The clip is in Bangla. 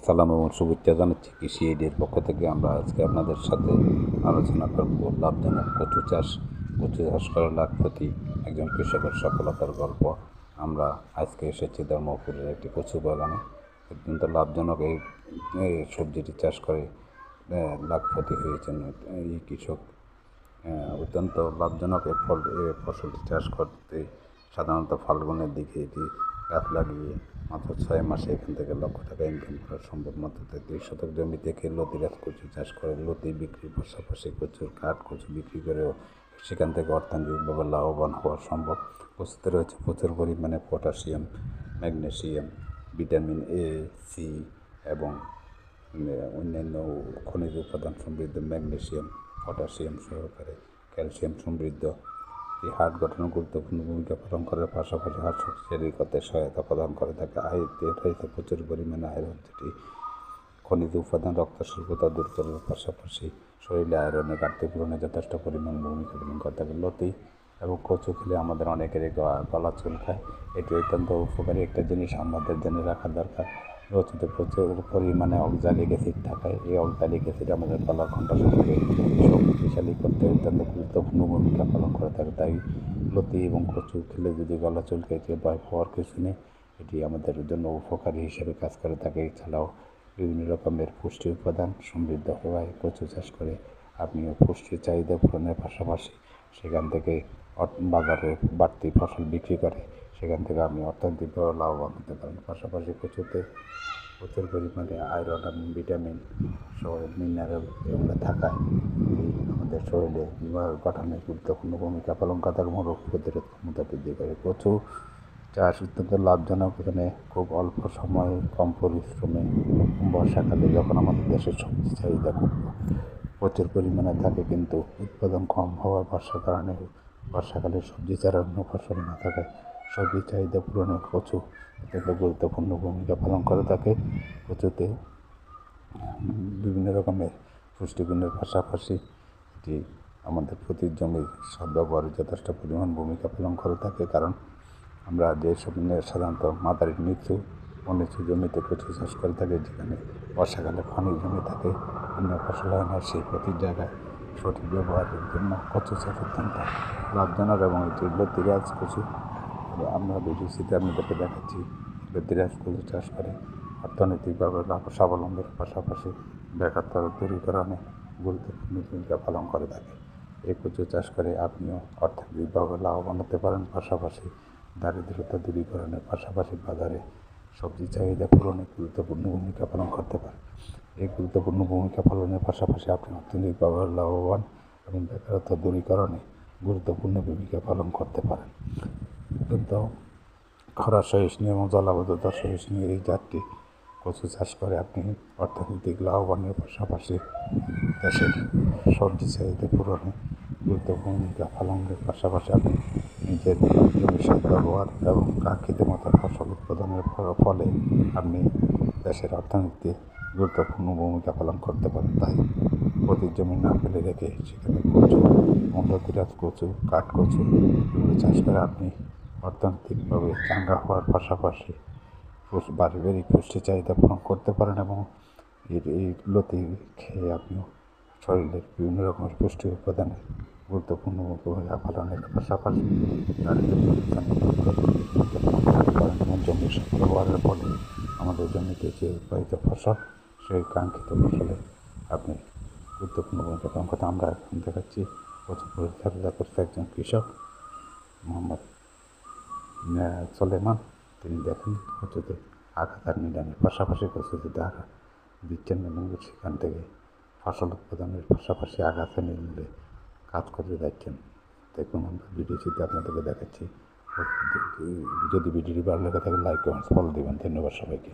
সালাম এবং শুভেচ্ছা জানাচ্ছি। কৃষি এইডের পক্ষ থেকে আমরা আজকে আপনাদের সাথে আলোচনা করব লাভজনক কচু চাষ করে লাখ প্রতি একজন কৃষকের সফলতার গল্প। আমরা আজকে এসেছি ধর্মপুরের একটি কচু বাগানে। অত্যন্ত লাভজনক এই সবজিটি চাষ করে লাখপতি হয়েছেন এই কৃষক। অত্যন্ত লাভজনক এই ফসলটি চাষ করতে সাধারণত ফাল্গুনের দিকে এটি গাছ লাগিয়ে মাত্র 6 মাসে এখান থেকে লক্ষ টাকা ইনকাম করা সম্ভব। মাত্র 33 শতক জমি থেকে লতিরাজ কচু চাষ করে লতি বিক্রির পাশাপাশি কচুর কাঠ কচু বিক্রি করেও সেখান থেকে অর্থনৈতিকভাবে লাভবান হওয়া সম্ভব। কচুতে রয়েছে প্রচুর পরিমাণে potassium, magnesium, vitamin A, C এবং অন্যান্য খনিজ উপাদান সমৃদ্ধ ম্যাগনেসিয়াম, পটাশিয়াম সহকারে ক্যালসিয়াম সমৃদ্ধ। এই হাড় গঠনে গুরুত্বপূর্ণ ভূমিকা পালন করার পাশাপাশি হাড় শক্তিশালী করতে সহায়তা প্রদান করে থাকে। রয়েছে প্রচুর পরিমাণে আয়রন, যেটি খনিজ উপাদান রক্ত স্বল্পতা দূর করার পাশাপাশি শরীরে আয়রনের ঘাটতি পূরণে যথেষ্ট পরিমাণ ভূমিকা পালন করে থাকে। লতি এবং কচু খেলে আমাদের অনেকেরই গলা চুলকায়। এটি অত্যন্ত উপকারী একটা জিনিস, আমাদের জেনে রাখা দরকার। লতিতে প্রচুর পরিমাণে অক্সালিক অ্যাসিড থাকায় এই অক্সালিক অ্যাসিড আমাদের গলার কণ্ঠস্বরকে শক্তিশালী করতে অত্যন্ত গুরুত্বপূর্ণ ভূমিকা পালন করে থাকে। তাই লতি এবং কচু খেলে যদি গলা চুলকাইতে ভয় পাওয়ার কিছু নেই, এটি আমাদের জন্য উপকারী হিসেবে কাজ করে থাকে। এছাড়াও বিভিন্ন রকমের পুষ্টি উপাদান সমৃদ্ধ হওয়ায় কচু চাষ করে আপনিও পুষ্টির চাহিদা পূরণের পাশাপাশি সেখান থেকে বাজারে বাড়তি ফসল বিক্রি করে সেখান থেকে আপনি অর্থনৈতিকভাবে লাভবান হতে পারেন। পাশাপাশি কচুতে প্রচুর পরিমাণে আয়রন এবং ভিটামিন সহ মিনারেল এগুলো থাকায় আমাদের শরীরে গঠনে গুরুত্বপূর্ণ ভূমিকা পালন করে থাকে এবং রোগ প্রতিরোধ ক্ষমতা বৃদ্ধি করে। কচু চাষ অত্যন্ত লাভজনক। এখানে খুব অল্প সময়ে কম পরিশ্রমে বর্ষাকালে যখন আমাদের দেশের সবজি চাহিদা খুব প্রচুর পরিমাণে থাকে, কিন্তু উৎপাদন কম হওয়ার বর্ষাকালে সবজি চারার অন্য ফসল না থাকায় সবজি চাহিদা পূরণে কচু অত্যন্ত গুরুত্বপূর্ণ ভূমিকা পালন করে থাকে। কচুতে বিভিন্ন রকমের পুষ্টিগুণের পাশাপাশি এটি আমাদের প্রতি জমির সদ্ব্যবহারে যথেষ্ট পরিমাণ ভূমিকা পালন করে থাকে। কারণ আমরা যেসব সাধারণত মাদারি নিচু জমিতে কচু চাষ করে থাকি, যেখানে বর্ষাকালে পানির জমি থাকে, অন্য ফসল হয় না, সেই প্রতি জায়গায় সঠিক ব্যবহারের জন্য কচু চাষ অত্যন্ত লাভজনক। এবং এটি লতিরাজ কচু আমরা ভিডিওতে আপনাদেরকে দেখাচ্ছি। লতিরাজ কচু চাষ করে অর্থনৈতিকভাবে স্বাবলম্বীর পাশাপাশি বেকারত্ব দূরীকরণে গুরুত্বপূর্ণ ভূমিকা পালন করে থাকে। এই কচু চাষ করে আপনিও অর্থনৈতিকভাবে লাভবান হতে পারেন, পাশাপাশি দারিদ্রতা দূরীকরণের পাশাপাশি বাজারে সবজি চাহিদা পূরণে গুরুত্বপূর্ণ ভূমিকা পালন করতে পারে। এই গুরুত্বপূর্ণ ভূমিকা পালনের পাশাপাশি আপনি অর্থনৈতিকভাবে লাভবান এবং বেকারত্ব দূরীকরণে গুরুত্বপূর্ণ ভূমিকা পালন করতে পারেন। অত্যন্ত খরা সহিষ্ণু এবং জলাবদ্ধতা সহিষ্ণু এই জাতটি কচু চাষ করে আপনি অর্থনৈতিক লাভবানের পাশাপাশি দেশের সবজি চাহিদা পূরণে গুরুত্বপূর্ণ ভূমিকা পালনের পাশাপাশি আপনি নিজের জমির সদ্ব্যবহার এবং কাঙ্ক্ষিত মতো ফসল উৎপাদনের ফলে আপনি দেশের অর্থনীতিতে গুরুত্বপূর্ণ ভূমিকা পালন করতে পারেন। তাই প্রতি জমি না ফেলে রেখে সেখানে কচু, লতিরাজ কচু, কাঠ কচু এগুলো চাষ করে আপনি অর্থনৈতিকভাবে চাঙ্গা হওয়ার পাশাপাশি পারিবারিক পুষ্টি চাহিদা পূরণ করতে পারেন এবং এই লতি খেয়ে আপনিও শরীরের বিভিন্ন রকমের পুষ্টি উপাদানে গুরুত্বপূর্ণ ভূমিকা পালনের পাশাপাশি জমির ব্যবহারের ফলে আমাদের জমিতে যে উৎপাদিত ফসল সেই কাঙ্ক্ষিত ফসলে আপনি গুরুত্বপূর্ণ ভূমিকা পালন করতে আমরা এখন দেখাচ্ছি প্রচুর পরিচর্যা করছে একজন কৃষক মোহাম্মদ সোলেমান। তিনি দেখেন কচুতে আঘাত নিদানের পাশাপাশি কচুতে আঘাত দিচ্ছেন এবং সেখান থেকে ফসল উৎপাদনের পাশাপাশি আঘাত নির্মূলে কাজ করে যাচ্ছেন। দেখুন আমরা ভিডিওটিতে আপনাদেরকে দেখাচ্ছি। যদি ভিডিওটি ভালো লেগে থাকে লাইক কমেন্টস ফলো দেবেন। ধন্যবাদ সবাইকে।